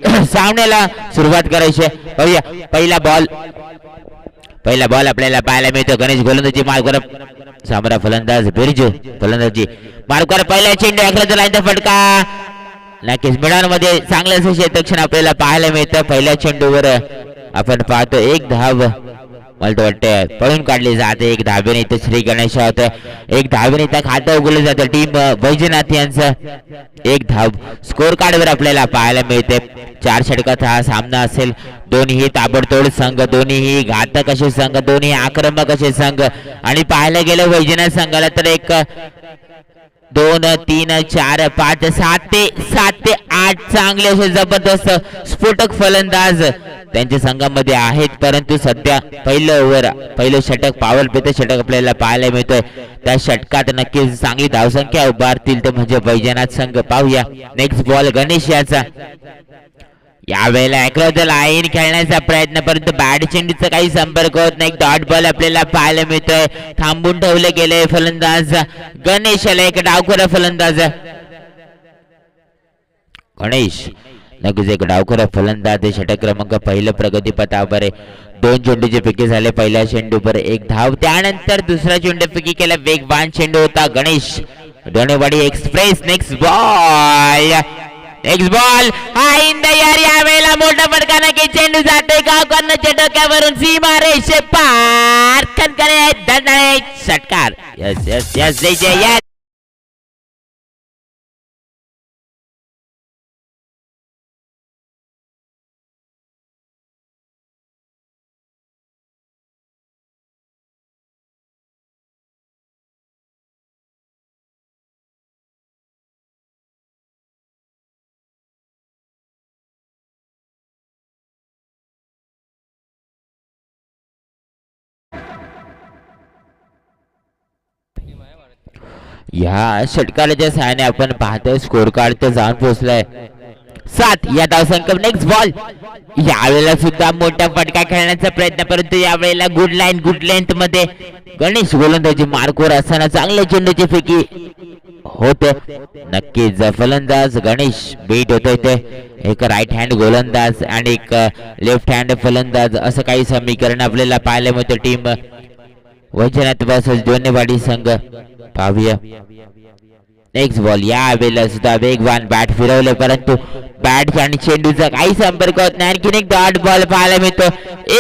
सामन्याला सुरुवात करायची आहे. पहिला बॉल आपल्याला पाहायला मिळतो. गणेश गोलंदाजी मार्कवर, सामरा फलंदाज बिरजू फलंदाजी मार्कवर. पहिला चेंडू अकराचा लाईनचा फटका. नक्कीच मैदानामध्ये चांगलं असं क्षेत्ररक्षण आपल्याला पाहायला मिळतं. पहिल्या चेंडूवर आपण पाहतो एक धाव मला तर वाटतं पळून काढली जाते. एक धावेने इथे श्री गणेश होतं. एक धावेने इथं खातं उघडलं जातं टीम वैजनाथ यांचं. एक धाव स्कोर कार्डवर आपल्याला पाहायला मिळते. 4 षटकाचा हा सामना असेल. दोन्ही ताबडतोड संघ, दोन्ही घातक असे संघ, दोन्ही आक्रमक असे संघ. आणि पाहायला गेलं वैजनाथ संघाला तर एक 2 3 4 5 7 ते 8 चांगले असे जबरदस्त स्फोटक फलंदाज त्यांच्या संघामध्ये आहेत. परंतु सध्या पहिलं षटक पावल पेते षटक आपल्याला पाहायला मिळतोय. त्या षटकात नक्कीच चांगली धावसंख्या उभारतील ते म्हणजे वैजनाथ संघ. पाहूया नेक्स्ट बॉल गणेश याचा. यावेळेला अक्रॉस द लाईन खेळण्याचा प्रयत्न, परंतु बॅट चेंडूचा काही संपर्क होत नाही. डॉट बॉल आपल्याला पाहायला मिळतोय. थांबून ठेवले गेले फलंदाज गणेशाला. एक डावखोरा फलंदाज गणेश, नक्कीच एक डावखोरा फलंदाज. षटक क्रमांक पहिलं प्रगतीपथावर आहे. 2 चेंडूचे फेकी झाले. पहिल्या चेंडूवर एक धाव, त्यानंतर दुसरा चेंडू फेकी केला. वेगवान चेंडू होता गणेश डोणेवाडी एक्सप्रेस. नेक्स्ट बॉल हा इन द एअर. यावेळेला मोठा फटका नक्की चेंडू जाते गावकरच्या डोक्यावरून सीमा रेषे पार. दंडाळे षटकार. यस यस यस जय यस. या षटकाराच्या सहाय्याने आपण पाहतोय स्कोर कार्ड तर जाऊन पोहोचलाय 7 या धावसंख्या. Next ball. यावेळेला सुद्धा मोठा फटका खेळण्याचा प्रयत्न, परंतु यावेळेला गुड लेंथ मध्ये गणेश गोलंदाजी मार्कवर असताना चांगल्या चेंडूची फेकी होते. नक्कीच फलंदाज गणेश बीट होतोय ते. एक राईट हँड गोलंदाज आणि एक लेफ्ट हँड फलंदाज असं काही समीकरण आपल्याला पाहायला मिळतं टीम वैजनाथ वर्सेस डोणेवाडी संघ. पाहूया नेक्स्ट बॉल. यावेळेला सुद्धा वेगवान बॅट फिरवले, परंतु बॅट आणि चेंडूचा काही संपर्क होत नाही. आणखीन एक डॉट बॉल पाहायला मिळतो.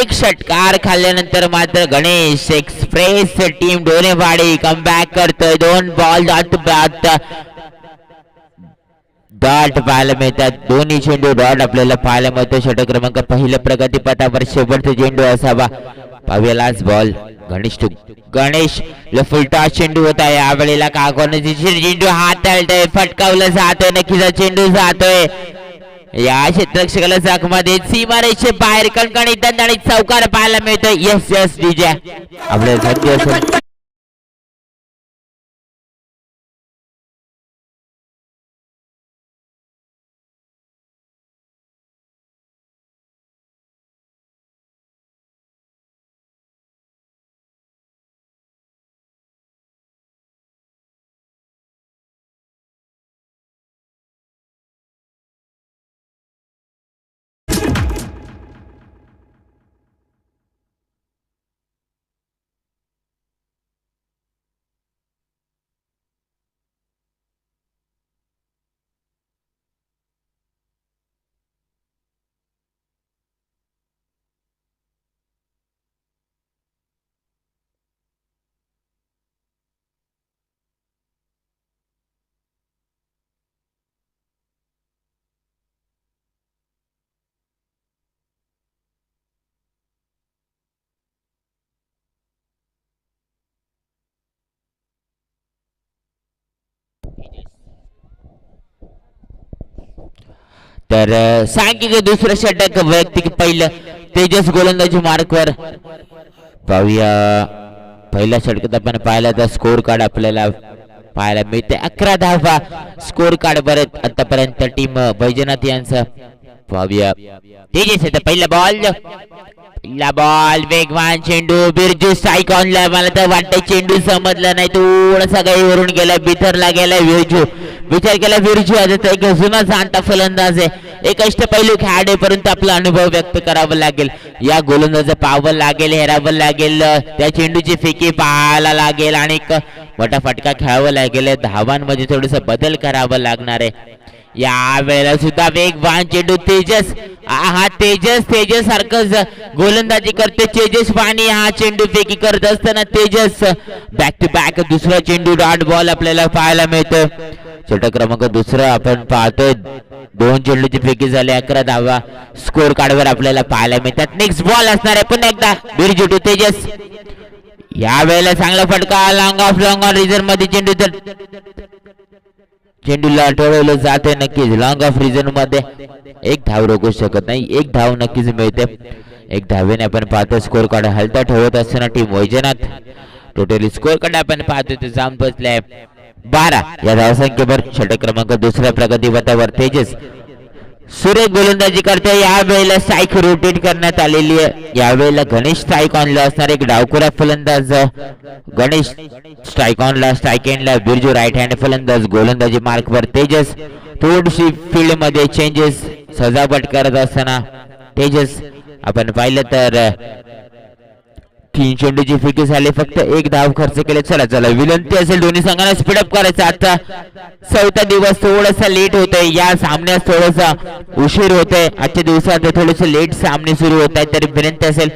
एक षटकार खाल्ल्यानंतर मात्र गणेश एक्सप्रेस टीम डोणेवाडी कमबॅक करतोय. 2 बॉल डॉट पाहायला मिळतात. दोन्ही चेंडू डॉट आपल्याला पाहायला मिळतो. षटक क्रमांक पहिलं प्रगतीपथावर शेवटचा चेंडू असावा. पाहूया लास्ट बॉल. गणेश फुलटा चेंडू होता. यावेळेला काकोनाची चेंडू हाताळतोय, फटकावलं जातोय. नक्कीच चेंडू जातोय. या क्षेत्ररक्षकाला जखमध्ये सीमारेषे बाहेर कणकणीत दणदणीत चौकार पाहायला मिळतोय. यस यस डीजे आपल्या तर सांगितलं दुसरं षटक वैयक्तिक पहिलं तेजस गोलंदाजी मार्कवर. पाहूया पहिल्या षटकात आपण पाहिलं तर स्कोर कार्ड आपल्याला पाहायला मिळते. 11 धावा स्कोर कार्ड बरं आतापर्यंत टीम वैजनाथ यांचं. पाहूया तेजस पहिला बॉल वेगवान चेंडू. बिरजू स्ट्राईक ऑनला. मला तर वाटतं चेंडू समजला नाही, थोडासा काही वरून गेला, बिथरला गेला. विचार केला बिरजू आता एक जुना जाणता फलंदाज आहे, एक अष्टपैलू खेळाडू, परंतु आपला अनुभव व्यक्त करावा लागेल. या गोलंदाज पाहावं लागेल, हेरावं लागेल, त्या चेंडूची फेकी पाहायला लागेल आणि एक मोठा फटका खेळावा लागेल. धावांमध्ये थोडस बदल करावा लागणार आहे. या वेळेला सुद्धा वेगवान चेंडू तेजस, हा तेजस सारखंच गोलंदाजी करते तेजस पाणी. हा चेंडू फेकी करत असताना तेजस बॅक टू बॅक दुसरा चेंडू डॉट बॉल आपल्याला पाहायला मिळतो. षटक क्रमांक दुसरा आपण पाहतोय. 2 चेंडूची फेकी झाली, 11 धावा स्कोर कार्डवर आपल्याला पाहायला मिळतात. नेक्स्ट बॉल असणार आहे पुन्हा एकदा बिरजू टू तेजस. या वेळेला चांगला फटका लॉंग ऑफ रिझन मध्ये चेंडू, तर चेंडूला ठेवलं जाते नक्कीच लॉंग ऑफ रिझन मध्ये. एक धाव रोखू शकत नाही, एक धाव नक्कीच मिळते. एक धावेने आपण पाहतो स्कोर कार्ड हलता ठेवत असताना team Vaijnath. Totally score card आपण पाहतो ते जाऊन पोहोचले 12 या धावसंख्येवर. षटक क्रमांक दुसऱ्या प्रगती पथावर तेजस सुरेख गोलंदाजी करते. या वेळेला स्ट्राईक रोटेट करण्यात आलेली आहे. यावेळेला गणेश स्ट्राईक ऑनला असणार, एक डावखुरा फलंदाज गणेश स्ट्राईक ऑनला, स्ट्राईक एंडला बिरजू राईट हँड फलंदाज. गोलंदाजी मार्कवर तेजस. थोडीशी फील्ड मध्ये चेंजेस सजावट करत असताना तेजस आपण पाहिलं तर 3 चेंडूची फेकी झाली, फक्त एक धाव खर्च केले. चला विनंती असेल दोन्ही संघांना स्पीडअप करायचं. आता चौथा दिवस थोडासा लेट होतोय, या सामन्यास थोडासा उशीर होतोय. आजच्या दिवसात थोडेसे लेट सामने सुरू होत आहेत, तरी विनंती असेल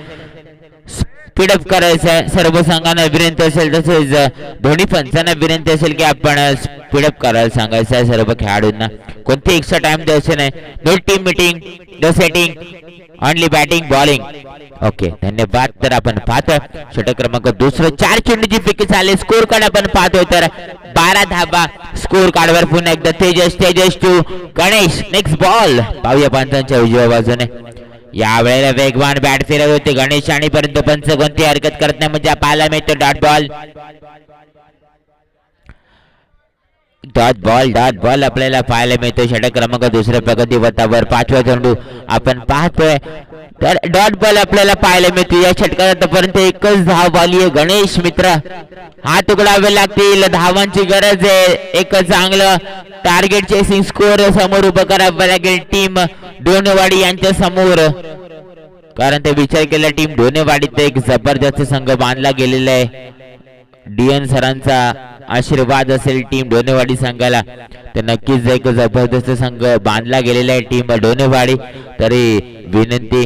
स्पीडअप करायचं आहे. सर्व संघांना विनंती असेल, तसेच दोन्ही पंचांना विनंती असेल की आपण स्पीडअप करायला सांगायचं आहे सर्व खेळाडूंना. कोणती एक्स्ट्रा टाइम द्यायचे नाही. No team meeting, no setting, only batting bowling. Okay धन्यवाद. तर आपण पाहतोय षटक क्रमांक दुसरं 4 चेंडूची फेकी झाली. स्कोर कार्ड आपण पाहतोय तर 12 धावा स्कोर कार्डवर. पुन्हा एकदा Tejas to Ganesh. Next ball पाहूया पंचांच्या उजव्या बाजूने. या वेळेला वेगवान बॅट फिरत होते गणेश आणि परंतु पंच कोणती हरकत करत नाही, म्हणजे पाहायला मिळतो डॉट बॉल. डॉट बॉल आपल्याला पाहायला मिळतो. षटक क्रमांक दुसऱ्या प्रगती पथावर 5वा चेंडू आपण पाहतोय तर डॉट बॉल आपल्याला पाहायला मिळतो. या षटकात आतापर्यंत एकच धाव आली आहे. गणेश मित्र हात उघडावे लागतील, धावांची गरज आहे. एक चांगलं टार्गेट चेसिंग स्कोर समोर उभं करावं लागेल टीम डोनेवाडी यांच्या समोर, कारण ते विचार केला टीम डोनेवाडीत एक जबरदस्त संघ बांधला गेलेला आहे. डीएन सरांचा आशीर्वाद असेल टीम डोनेवाडी संघाला, तर नक्कीच एक जबरदस्त संघ बांधला गेलेला आहे टीम डोनेवाडी. तरी विनंती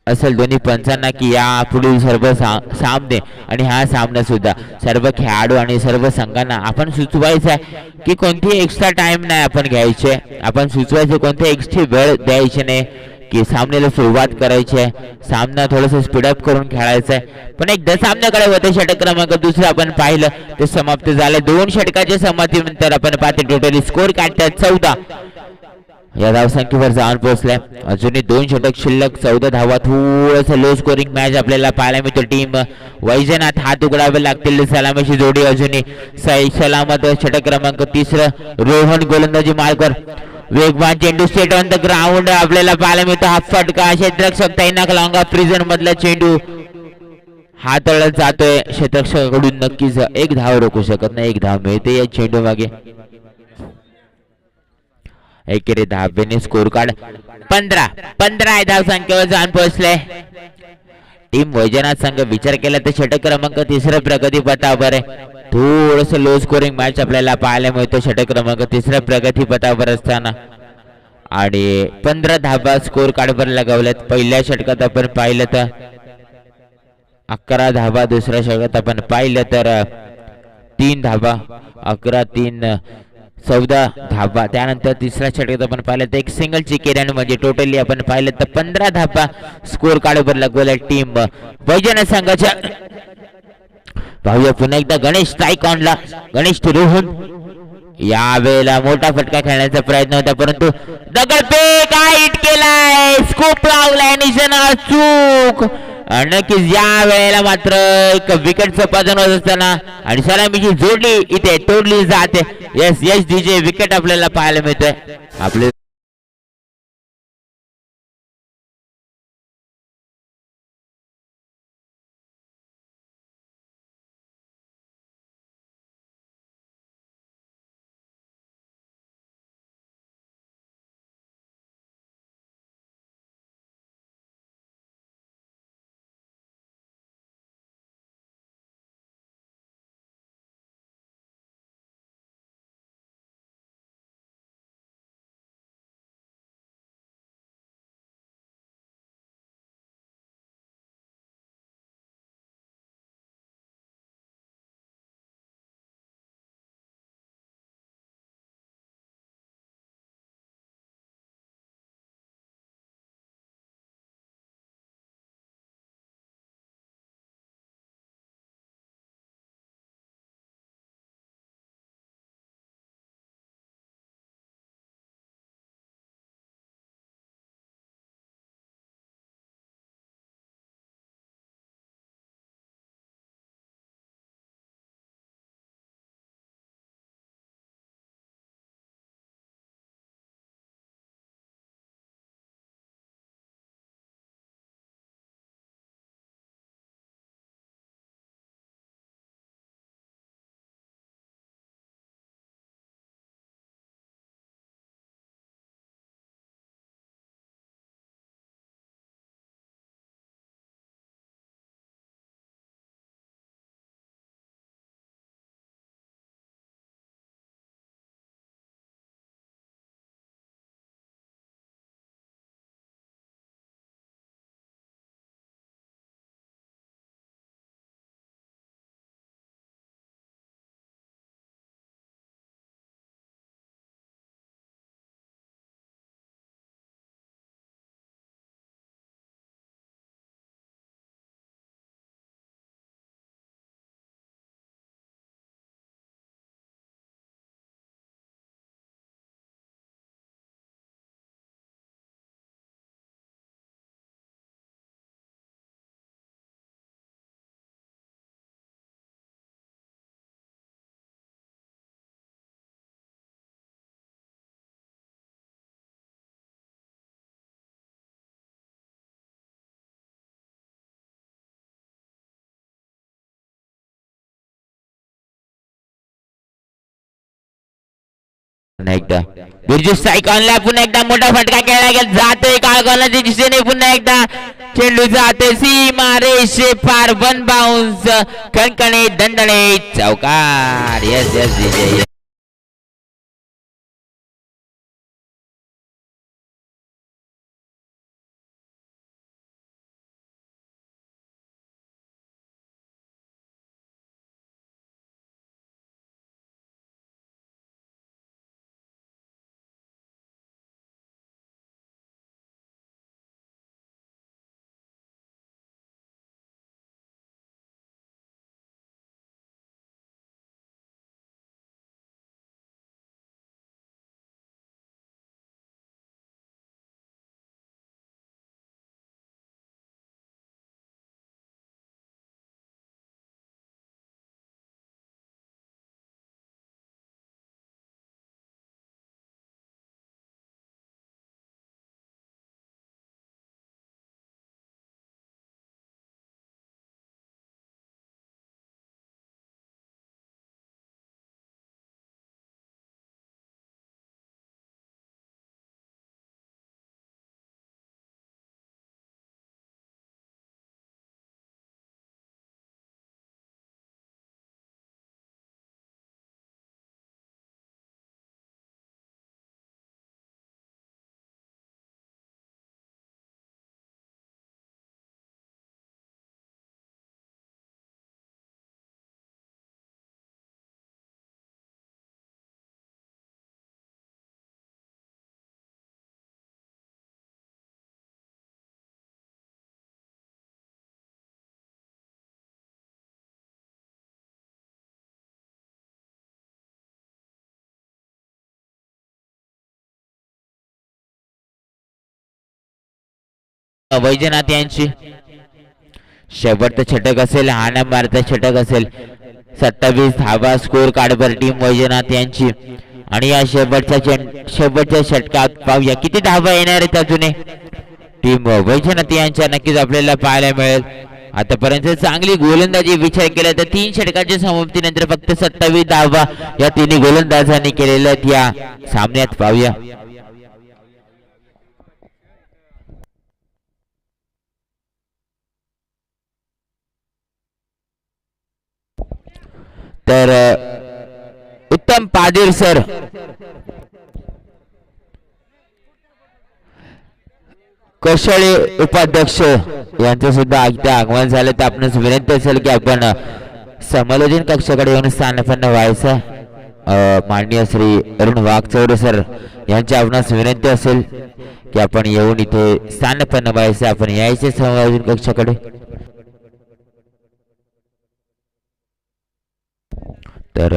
असेल दोन्ही पंचांना की या पुढील सर्व सामने आणि हा सामना सुद्धा सर्व खेळाडू आणि सर्व संघांना आपण सुचवायचं आहे की कोणती एक्स्ट्रा टाइम नाही आपण घ्यायचे. आपण सुचवायचे कोणते एक्स्ट्रा वेळ द्यायचे नाही, की सामन्याला सुरुवात करायची आहे. सामना थोडंसं स्पीडअप करून खेळायचा आहे. पण एकदा सामन्याकडे होते षटक क्रमांक दुसरं आपण पाहिलं ते समाप्त झाले. 2 षटकाच्या समाप्तीनंतर आपण पाहतो टोटली स्कोर काढतात 14 या धावसंख्येवर जाऊन पोहोचलाय. अजूनही 2 षटक शिल्लक, 14 धावा. थोडस लो स्कोरिंग मॅच आपल्याला पाहायला मिळतो. टीम वैजनाथ हात उघडावे लागतील. सलामीची जोडी अजूनही सलामत. षटक क्रमांक 3 रोहन गोलंदाजी मार्कर. वेगवान चेंडू स्टेट ऑन द ग्राउंड आपल्याला पाहायला मिळतो. हा फटका क्षेत्ररक्षक तैनाक लॉंग ऑफ रिझन मधला चेंडू हाताळत जातोय क्षेत्ररक्षकाकडून. नक्कीच एक धाव रोखू शकत नाही, एक धाव मिळते या चेंडू मागे. एकेरी धावेने स्कोर कार्ड 15 धाव संख्येवर जाऊन पोहोचले टीम वैजनाथ संघ. विचार केला तर षटक क्रमांक 3 प्रगती पथावर आहे. थोडस लो स्कोरिंग मॅच आपल्याला पाहायला मिळतो षटक क्रमांक 3 प्रगती पथावर असताना, आणि 15 धावा स्कोर कार्डवर लगावल्यात. पहिल्या षटकात आपण पाहिलं तर 11 धावा, दुसऱ्या षटकात आपण पाहिलं तर 3 धावा, 11-3 14 धावा. त्यानंतर तिसऱ्या षटकात आपण पाहिलं तर एक सिंगलची केरन, म्हणजे टोटली आपण पाहिलं तर 15 धावा स्कोर कार्डवर लगवल्या टीम वैजनाथ संघाच्या. पाहूया पुन्हा एकदा गणेश स्ट्राईक ऑनला. गणेश टू रोहन. या वेळेला मोठा फटका खेळण्याचा प्रयत्न होता, परंतु दगडफेक हाईट केलाय, स्कोप लावलाय, निशाणा चूक. नक्कीच या वेळेला मात्र एक विकेट संपादन होत असताना आणि सलामीची जोडली इथे तोडली जाते. यस डीजे विकेट आपल्याला पाहायला मिळतोय. आपले पुन्हा एकदा बिरजू स्ट्राईक ऑनला, पुन्हा एकदा मोठा फटका खेळला गेला जातोय काळगोलाच्या दिशेने, पुन्हा एकदा चेंडू जाते सीमा रेषे पार, वन बाउन्स, कणकणे दणदणे चौकार. यस यस विजय. वैजनाथ यांची शेवटचं षटक असेल, हा नंबरचा षटक असेल. 27 धावा स्कोर कार्डवर टीम वैजनाथ यांची. आणि या शेवटच्या षटकात पाहूया किती धावा येणार आहेत अजून टीम वैजनाथ यांच्या नक्कीच आपल्याला पाहायला मिळेल. आतापर्यंत चांगली गोलंदाजी विचार केला तर 3 षटकाच्या समाप्तीनंतर फक्त 27 धावा या तिन्ही गोलंदाजांनी केलेल्या आहेत या सामन्यात. पाहूया तर उत्तम पादीर सर कौशळे उपाध्यक्ष यांचं सुद्धा आगमन झालं. तर आपणास विनंती असेल की आपण समालोचन कक्षाकडे येऊन स्थानपन्न व्हायचं. माननीय श्री अरुण वाघचौरे सर यांची आपणास विनंती असेल की आपण येऊन इथे स्थानपन्न व्हायचं. आपण यायचे समालोचन कक्षाकडे. तर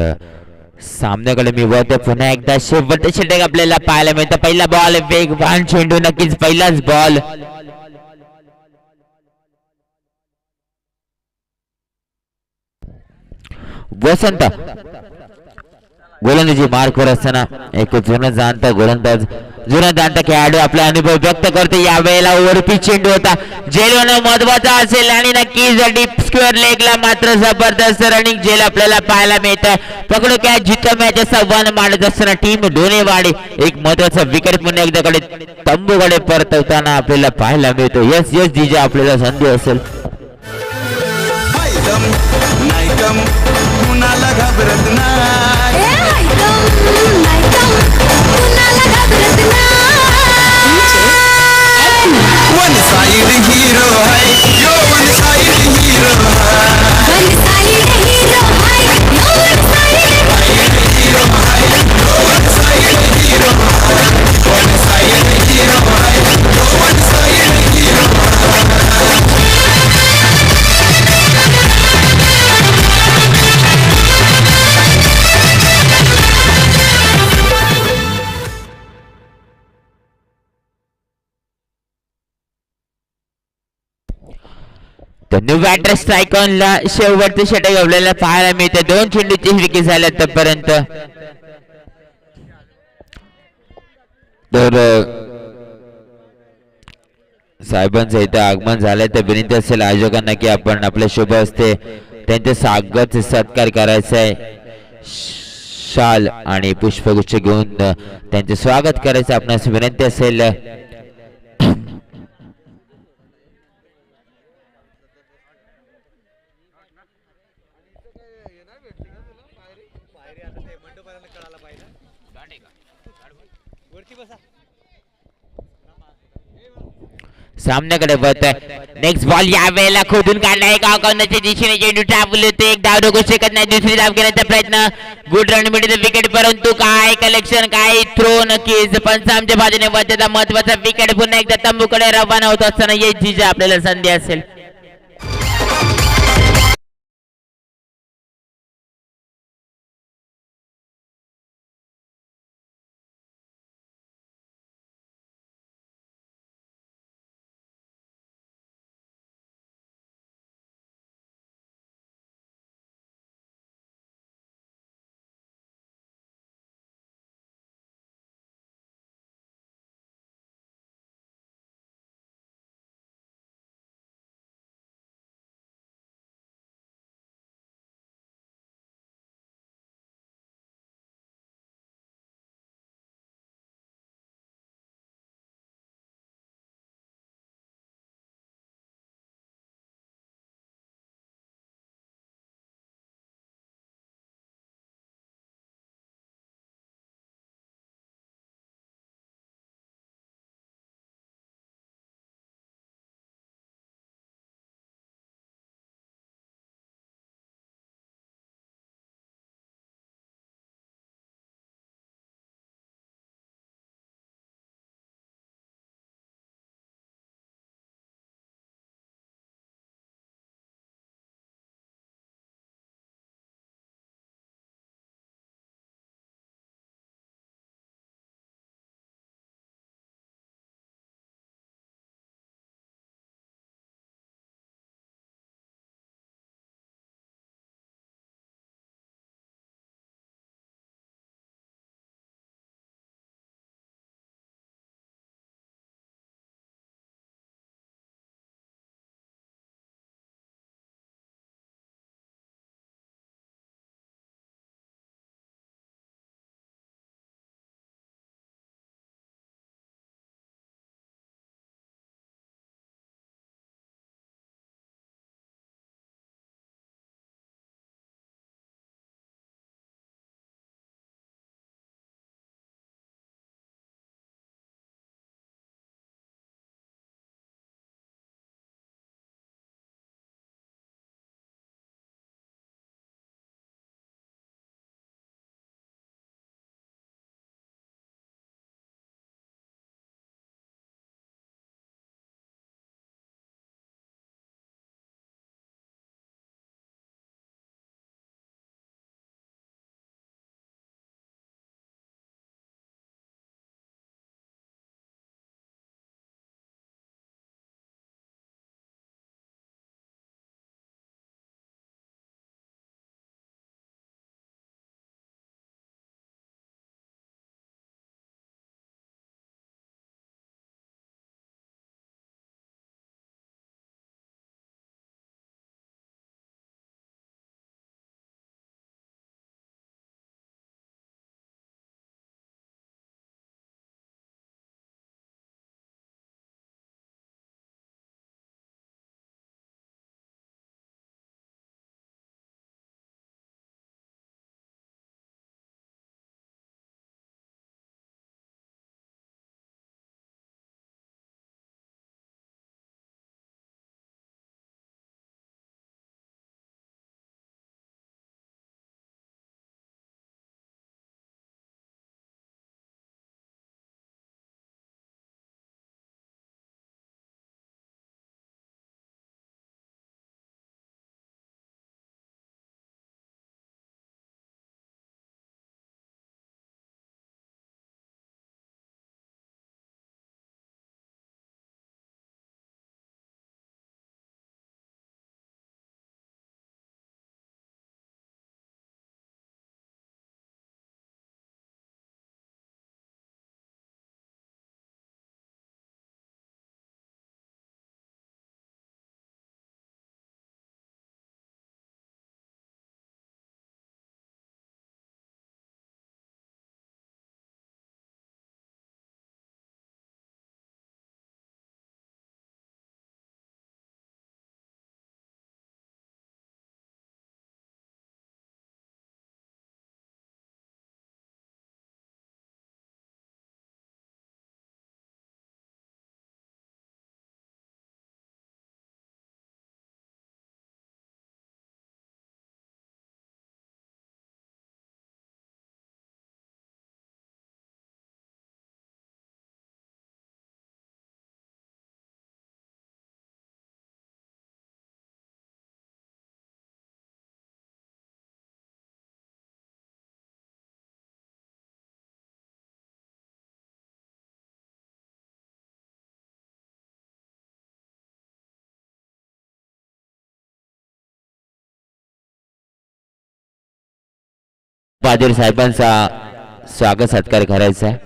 सामन्याकडे मी वळतो पुन्हा एकदा. शेवटचे षटक आपल्याला पाहायला मिळतं. पहिला बॉल वेगवान चेंडू, नक्कीच पहिलाच बॉल. वसंत गोलंदाजी मार्कवर असताना एक जुना जाणता खेळाडू आपला अनुभव व्यक्त करतो. यावेळेला ओव्हरपिच चेंडू होता, झेल महत्वाचा असेल आणि नक्कीच डीप स्क्वेअर लेगला मात्र जबरदस्त रनिंग झेल आपल्याला पाहायला मिळतं. पकडू कॅच जितो मॅच आव्हान मांडत असताना टीम डोनेवाडी एक महत्वाचा विकेट पुन्हा एकदाकडे तंबूकडे परतवताना आपल्याला पाहायला मिळतो. यस यस डीजे आपल्याला संधी असेल. One side hero hai, yo one side hero hai. One side hero hai, yo one side hero hai. One side hero hai, one side hero hai, yo one side hero new batter strike ऑनला शेवटचे षटक आपल्याला पाहायला मिळते. 2 चेंडूची wicket झाल्या आतापर्यंत. तर साहेबांचं इथं आगमन झालंय तर विनंती असेल आयोजकांना की आपण आपल्या शुभ हस्ते त्यांचे स्वागत सत्कार करायचा आहे. शाल आणि पुष्पगुच्छ घेऊन त्यांचे स्वागत करायचं आपणास विनंती असेल. सामन्याकडे बघत नेक्स्ट बॉल या वेळेला खोदून काढला आहे गावकरच्या दिशेने चेंडू टाकले होते. एक धाव रोखू शकत नाही. दुसरी धाव घेण्याचा प्रयत्न गुड रन मिळते विकेट परंतु काय कलेक्शन काय थ्रो नक्कीच पंचामच्या बाजूने त्याचा महत्वाचा विकेट पुन्हा एकदा तंबूकडे रवाना होत असताना याची आपल्याला संधी असेल. बहादूर साहेबांचा स्वागत सत्कार करायचा आहे.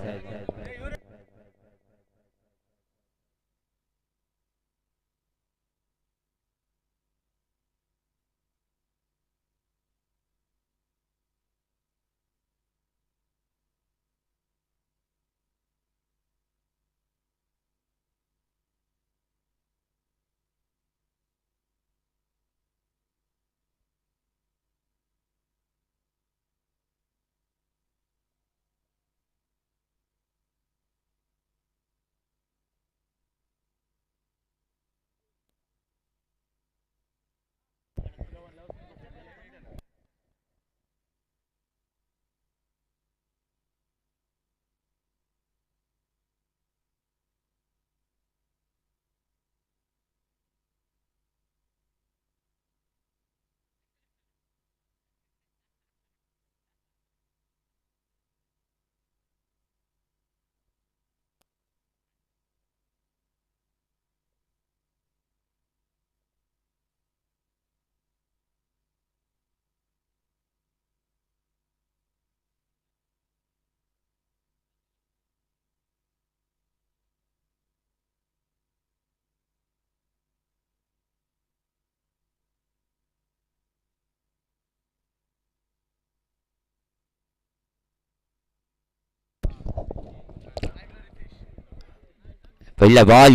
पहिला बॉल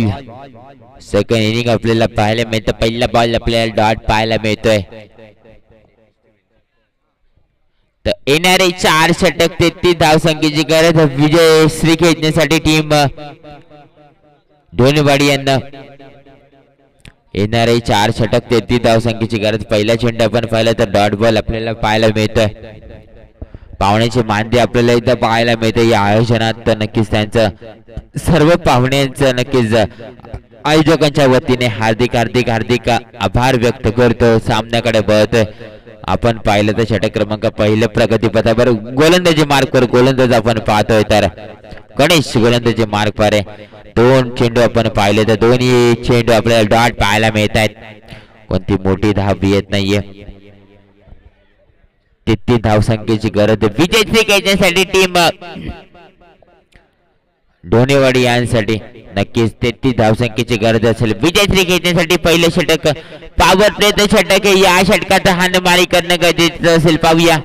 सेकंड इनिंग आपल्याला पाहायला मिळतं. पहिला बॉल आपल्याला डॉट पाहायला मिळतोय. तर येणारे 4 षटक 33 धावसंख्येची गरज विजय श्री खेचण्यासाठी टीम ढोणेवाडी यांना. येणारे 4 षटक 33 धावसंख्येची गरज. पहिला चेंडू आपण पाहिला तर डॉट बॉल आपल्याला पाहायला मिळतोय. पाहुण्याची मांदी आपल्याला इथं पाहायला मिळते या आयोजनात. तर नक्कीच त्यांचं सर्व पाहुण्यांचं नक्कीच आयोजकांच्या वतीने हार्दिक हार्दिक हार्दिक आभार व्यक्त करतो. सामन्याकडे बघतोय आपण पाहिलं तर षटक क्रमांक पहिलं प्रगतीपथावर गोलंदाजी मार्कवर गोलंदाज आपण पाहतोय. तर गणेश गोलंदाजी मार्कवर आहे. 2 चेंडू आपण पाहिले तर दोन्ही चेंडू आपल्याला डॉट पाहायला मिळत आहेत. कोणती मोठी धाव येत नाहीये. 33 धावसंख्येची गरज विजय खेचण्यासाठी टीम ढोणेवाडी यांसाठी. नक्कीच 33 धावसंख्येची गरज असेल विजय खेचण्यासाठी. पहिलं षटक पॉवर प्लेचं षटक आहे. या षटकात हाणमारी करणं गरजेचं असेल. पाहूया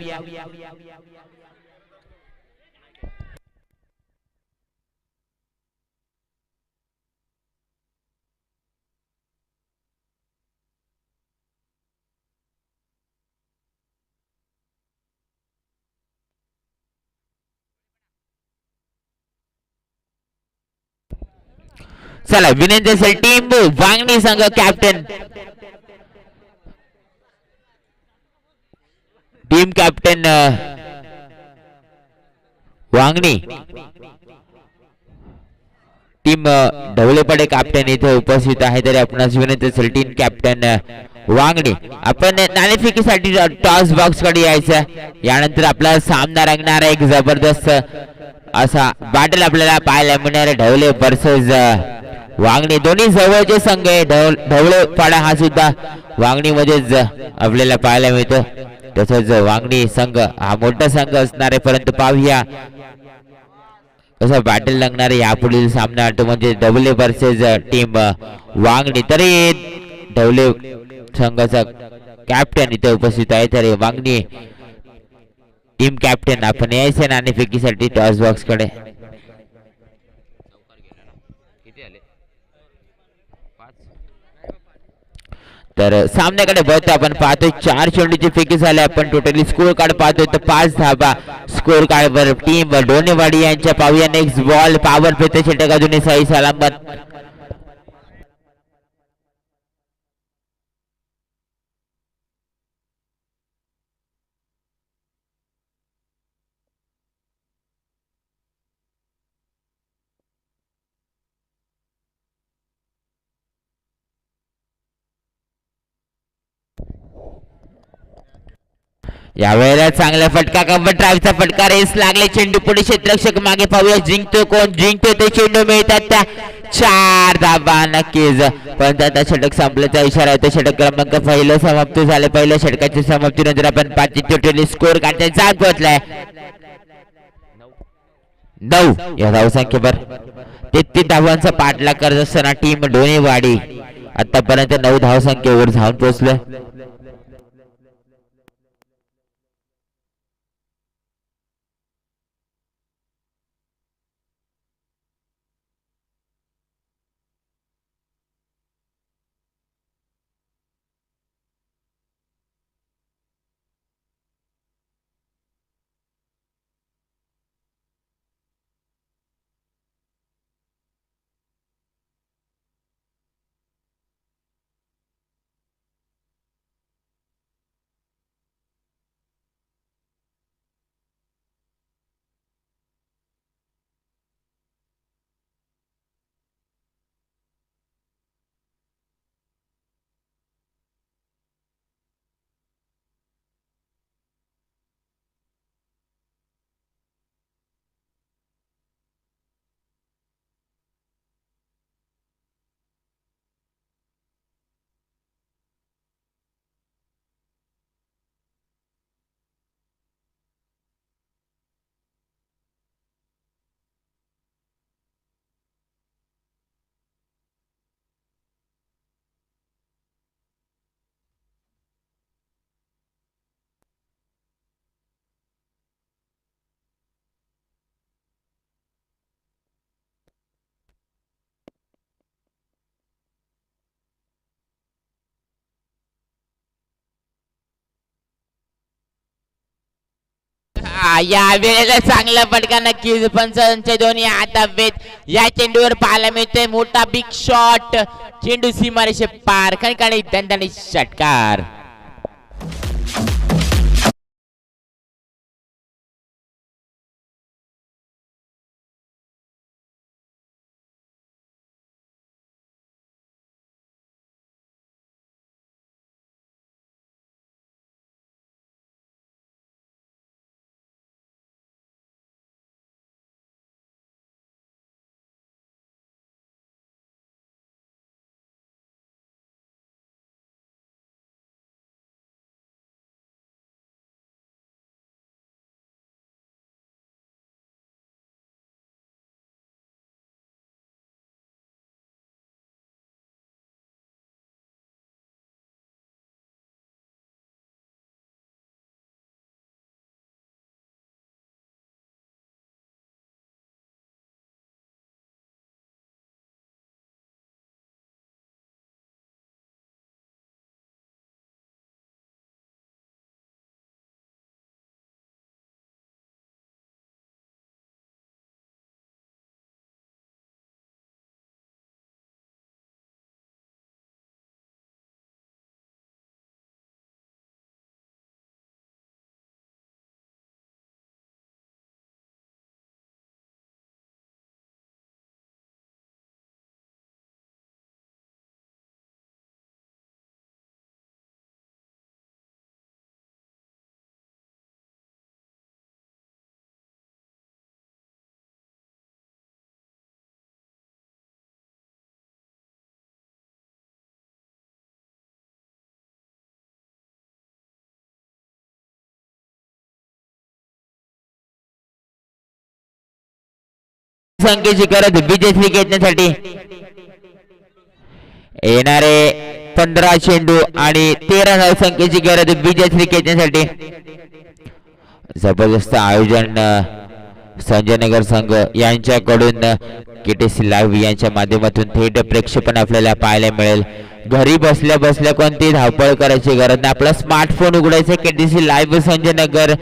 चला. विनंती असेल टीम वांगणी संघ captain team captain Vangani team Dhavalepade captain इथे उपस्थित आहे. तरी आपणास विनंती असेल टीम कॅप्टन वांगणी आपण नाणेफेकीसाठी टॉस बॉक्स कडे यायचं. यानंतर आपला सामना रंगणार एक जबरदस्त असा बॅटल आपल्याला पाहायला मिळणार आहे. ढवळे वर्सेस वांगणी. दोन्ही जवळचे संघ आहे. ढवळे पाडा हा सुद्धा वांगणी मध्येच आपल्याला पाहायला मिळतो. तसंच वांगणी संघ हा मोठा संघ असणार आहे. परंतु पाहूया कसं बॅटल लागणार आहे यापुढील सामना. तो म्हणजे ढवळे वर्सेस टीम वांगणी. तरी ढवळे संघाचा कॅप्टन इथे उपस्थित आहे. तर वांगणी टीम कॅप्टन आपण यायचं नाणेफेकीसाठी टॉस बॉक्स कडे. तर सामन्याकडे बघतो आपण पाहतोय 4 चेंडूची फेकी झाली. आपण टोटली स्कोर कार्ड पाहतोय तर 5 धाबा स्कोर कार्ड वर टीम ढोणेवाडी यांच्या. पाहूया नेक्स्ट बॉल पॉवर प्ले षटक अजूनही सही सलामत. यावेळेला चांगला फटका कव्हर ड्राईव्हचा फटका रेस लागले चेंडू पुढे क्षेत्ररक्षक मागे पाहूया जिंकतो कोण जिंकतो ते चेंडू मिळतात त्या 4 धाबा नक्कीच पण आता षटक संपल्याचा इशारा आहे षटक क्रमांक पहिलं समाप्त झाले पहिल्या षटकाची समाप्तीनंतर आपण 5 टोटली स्कोर काढण्याचा जाग पोहोचलाय 9 या धावसंख्येवर 33 धावांचा पाठलाग करत असताना टीम डोणेवाडी आतापर्यंत 9 धावसंख्येवर जाऊन पोहोचलोय या वेळेला चांगला फटका नक्कीच पंचांच्या दोन्ही हातात वेध या चेंडूवर पाहायला मिळतोय मोठा बिग शॉट चेंडू सीमारेषे पार खणखणी दणदणीत षटकार संख्येची गरज विजयश्री घेण्यासाठी येणारे 15 चेंडू आणि 13 धावसंख्येची गरज विजयश्री घेण्यासाठी जबरदस्त आयोजन संजय नगर संघ यांच्याकडून केटीसी लाईव्ह यांच्या माध्यमातून थेट प्रेक्षेपण आपल्याला पाहायला मिळेल घरी बसल्या बसल्या कोणती धावपळ करायची गरज नाही आपला स्मार्टफोन उघडायचा केटीसी लाईव्ह संजय नगर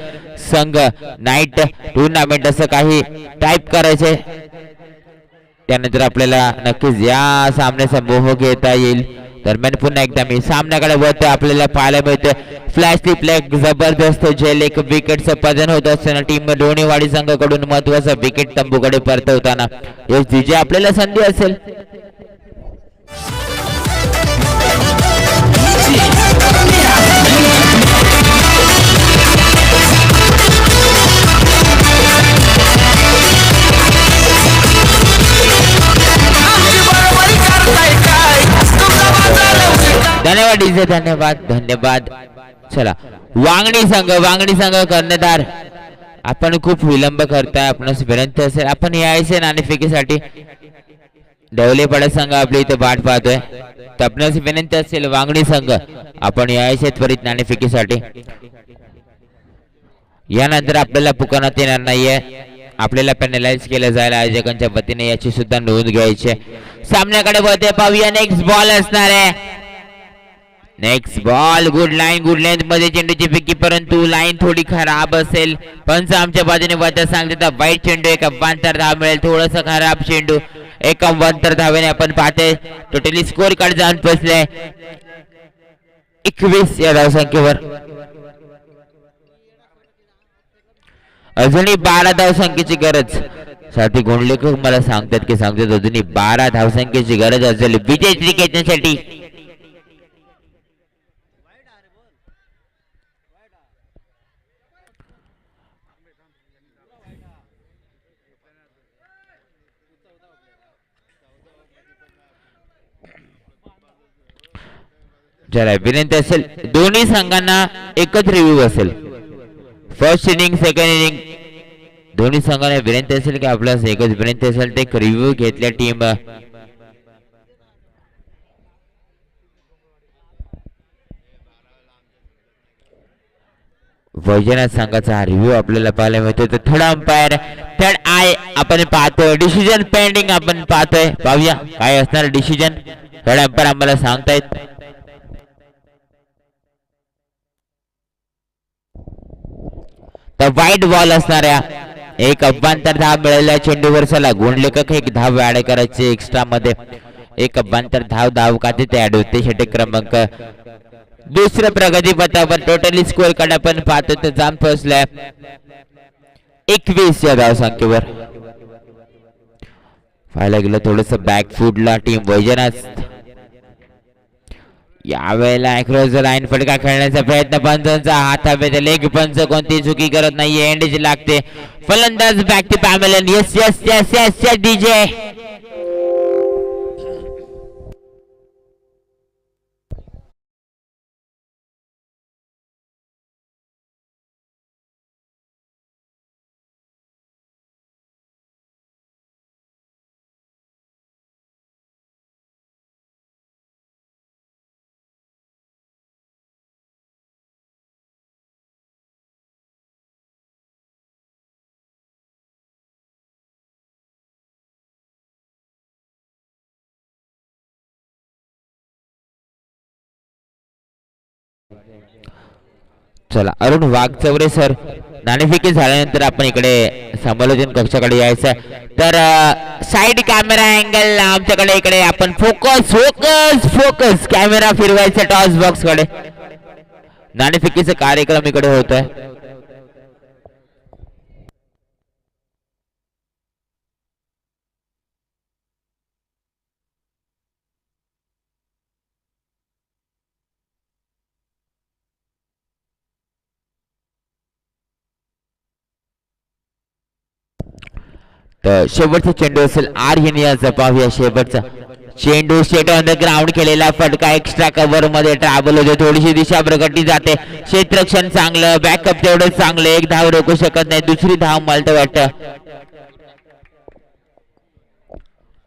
संघ नाईट टूर्नामेंट असं काही टाईप करायचे त्यानंतर आपल्याला नक्कीच या सामन्याचा मोह घेता येईल दरम्यान पुन्हा एकदा मी सामन्याकडे वळतो आपल्याला पाहायला मिळतं फ्लॅश रिप्लेक जबरदस्त झेल एक विकेट संपादन होत असताना टीम डोणेवाडी संघाकडून महत्वाचा विकेट तंबूकडे परतवताना जे आपल्याला संधी असेल धन्यवाद डीजे, धन्यवाद धन्यवाद. चला वांगणी संघ कर्णधार, आपण खूप विलंब करताय, आपणास विनंती असेल आपण यायचे नाणेफेकीसाठी. ढवलेपाडा संघ आपली इथे वाट पाहतोय, तर आपणास विनंती असेल वांगणी संघ आपण यायचे त्वरित नाणेफेकीसाठी. यानंतर आपल्याला पुकारण्यात येणार नाहीये, आपल्याला पॅनलाइज केलं जाईल आयोजकांच्या वतीने, याची सुद्धा नोंद घ्यायची. सामन्याकडे बघते पाहूया. नेक्स्ट बॉल असणार आहे. नेक्स्ट बॉल गुड लाईन मध्ये चेंडूची फेकी, परंतु लाईन थोडी खराब असेल. पंच आमच्या बाजूने वरती सांगतात वाईट चेंडू, एक अव्वांतर धाव मिळेल. थोडस खराब चेंडू, एक अव्वांतर धावेने आपण पाहते. टोटली स्कोर कार्ड जाऊन पोहोचले 21 या धावसंख्येवर. अजूनही 12 धावसंख्येची गरज. साथी गोंडलेकर मला सांगतात अजूनही 12 धावसंख्येची गरज असेल विजय क्रिकेटसाठी. चला विनंती असेल दोन्ही संघांना एकच रिव्ह्यू असेल. फर्स्ट इनिंग सेकंड इनिंग दोन्ही संघांना विनंती असेल की आपल्याला एकच विनंती असेल ते रिव्ह्यू घेतल्या टीम. वैजनाथ संघाचा हा रिव्ह्यू आपल्याला पाहायला मिळतो. तर थर्ड अंपायर थर्ड आय आपण पाहतोय. डिसिजन पेंडिंग आपण पाहतोय, पाहूया काय असणार डिसिजन. थर्ड अंपायर आम्हाला सांगतायत. तर वाईट बॉल असणाऱ्या एक अभ्यंतर धाव मिळालेल्या चेंडूवर चला गोंडलेकर एक धाव ऍड करायचे एक्स्ट्रा मध्ये. एक अभ्यंतर धाव खाते ते ऍड होते. षटक क्रमांक दुसऱ्या प्रगती पथावर. टोटली स्कोर कडे आपण पाहतो तर जाऊन पोहोचलाय 21 या धावसंख्येवर. पाहायला गेलं थोडस बॅकफूटला टीम वैजनाथ. यावेळेला अक्रॉस द लाईन फटका खेळण्याचा प्रयत्न, पंचांचा हात हवेत. लेग पंच कोणती चुकी करत नाहीये, एंडच लागते. फलंदाज बॅक टू पॅमेलन. Yes yes yes yes yes DJ. चला अरुण वाघचौरे सर, नाणेफेकी झाल्यानंतर आपण इकडे समालोचन कक्षाकडे यायचं. तर साइड कॅमेरा अँगल आमच्याकडे इकडे आपण फोकस फोकस फोकस कॅमेरा फिरवायचा टॉस बॉक्स कडे. नाणेफेकीचा कार्यक्रम इकडे होतोय. तर शेवटचा चेंडू असेल आर्यनियाचा, पाहूया शेवटचा चेंडू. स्टेट ऑन द ग्राउंड केलेला फटका एक्स्ट्रा कव्हर मध्ये ट्रॅव्हल होते. थोडीशी दिशा प्रगती जाते. क्षेत्ररक्षण चांगलं, बॅकअप तेवढं चांगलं. एक धाव रोखू शकत नाही, दुसरी धाव मला तर वाटतं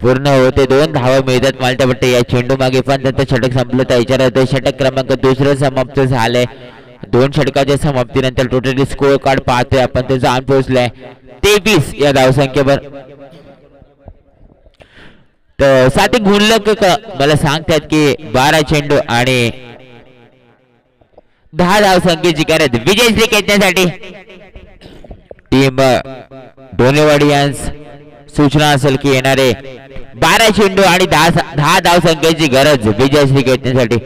पूर्ण होते. 2 धावा मिळतात मला तर वाटतं या चेंडू मागे. पण त्यांचं षटक संपलं तर विचारत षटक क्रमांक दुसरं समाप्त झालंय. 2 षटकाच्या समाप्तीनंतर टोटली स्कोर कार्ड पाहतोय आपण, ते जाऊन पोहोचलाय 23 या धावसंख्येवर. तर साथी गुणलक मला सांगतात की 12 चेंडू आणि 10 धावसंख्येची गरज विजयश्री खेचण्यासाठी. टीम डोनेवाडियन्स सूचना असेल की येणारे 12 चेंडू आणि 10 धावसंख्येची गरज विजयश्री खेचण्यासाठी.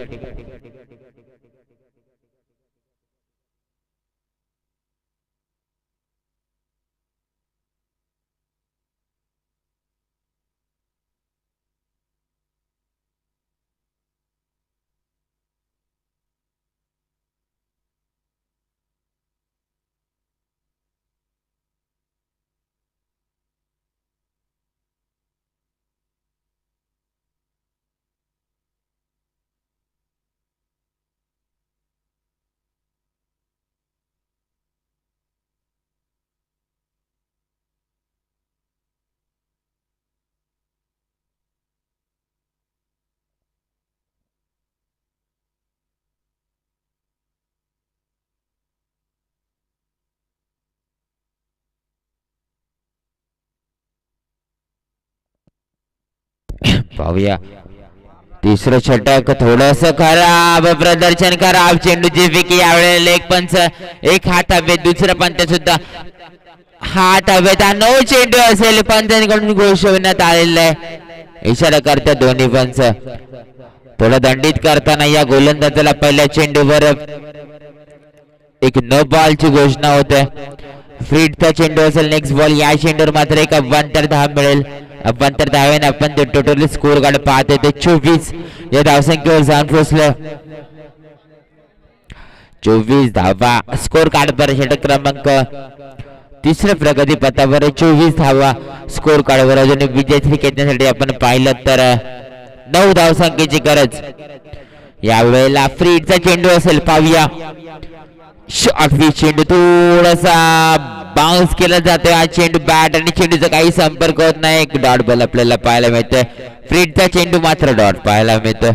पाहूया तिसरं षटक थोडस खराब प्रदर्शन, खराब चेंडूची फेकी यावेळेला लेग पंच एक हात हवेत, दुसरं पंच सुद्धा हात हवेत. 9 चेंडू असेल पंचांकडून घोषवण्यात आलेला आहे. इशारा करतात दोन्ही पंच. थोडं दंडित करताना या गोलंदाजाला पहिल्या चेंडूवर एक न बॉलची घोषणा होते. फ्रीडचा चेंडू असेल नेक्स्ट बॉल. या चेंडूवर मात्र एक अभ्यंतर धाव मिळेल. अभ्यंतर धावेने आपण ते टोटली स्कोर कार्ड पाहते ते 24 या धावसंख्येवर जाऊन पोहोचलं. 24 धावा स्कोर कार्ड पर षटक क्रमांक तिसऱ्या प्रगती पथावर 24 धावा स्कोर कार्डवर. अजून विजयश्री खेचण्यासाठी आपण पाहिलं तर 9 धावसंख्येची गरज. यावेळेला फ्रीडचा चेंडू असेल. पाहूया शॉर्ट चेंडू थोडासा बाउन्स केला जातोय. हा चेंडू बॅट आणि चेंडूचा काही संपर्क होत नाही. एक डॉट बॉल आपल्याला पाहायला मिळतोय. फ्रीडचा चेंडू मात्र डॉट पाहायला मिळतोय.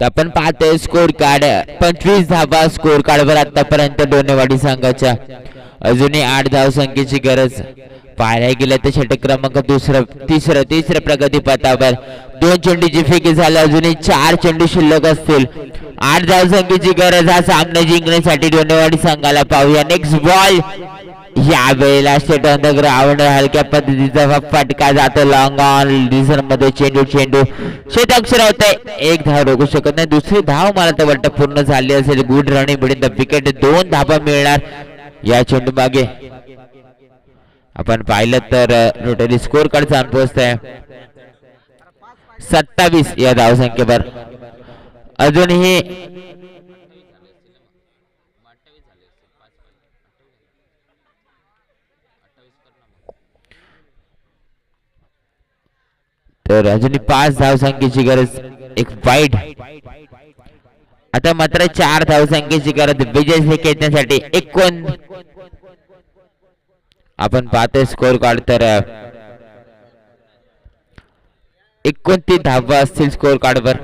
आपण पाहतोय स्कोर कार्ड 25 धावा स्कोर कार्डवर आतापर्यंत डोनेवाडी संघाच्या. अजूनही 8 धावसंख्येची गरज. पाहायला गेलं तर षटक क्रमांक तिसरं प्रगती पथावर 2 चेंडूची फेकी झाली. अजूनही 4 चेंडू शिल्लक असतील. 8 धावसंख्येची गरज हा सामना जिंकण्यासाठी डोनेवाडी संघाला. पाहूया नेक्स्ट बॉल. यावेळेला स्टेट ऑन द ग्राउंड हलक्या पद्धतीचा फटका जातो लॉंग ऑन डिझर मध्ये. चेंडू षटक होते. एक धाव रोखू शकत नाही. दुसरी धाव मला तर वाटतं पूर्ण झाली असेल. Good running between the wicket. 2 धावा मिळणार या चेंडू मागे. आपण पाहिलं तर टोटली स्कोर कार्ड जाऊन पोहोचतंय 27 या धावसंख्येवर. अजूनही तर अजूनही 5 धावसंख्येची गरज. एक वाईट. आता मात्र 4 धावसंख्येची गरज विजय खेचण्यासाठी. आपण पाहतोय स्कोर कार्ड तर 29 धावा असतील स्कोर कार्डवर.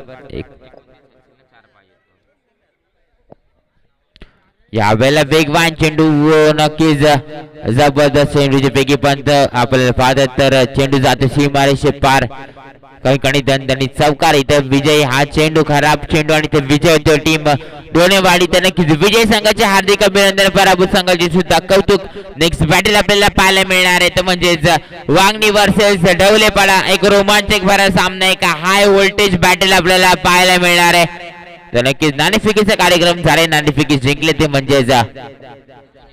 यावेळेला वेगवान चेंडू नक्कीच जबरदस्त चेंडूची पैकी पंत आपल्याला पाहतात तर चेंडू जातो सीमारेषे पार. काही दणदणीत चौकार. इथं विजय हा चेंडू खराब चेंडू आणि ते विजय होतो टीम डोनेवाडी. तर नक्कीच विजय संघाचे हार्दिक अभिनंदन. पराभूत संघाचे सुद्धा कौतुक. नेक्स्ट बॅटल आपल्याला पाहायला मिळणार आहे तर म्हणजेच वांगणी वर्सेस ढवलेपाडा. एक रोमांचक भरा सामना. एक हाय व्होल्टेज बॅटल आपल्याला पाहायला मिळणार आहे. तर नक्कीच नाणेफेकीचा कार्यक्रम झाले. नाणेफेकी जिंकले ते म्हणजेच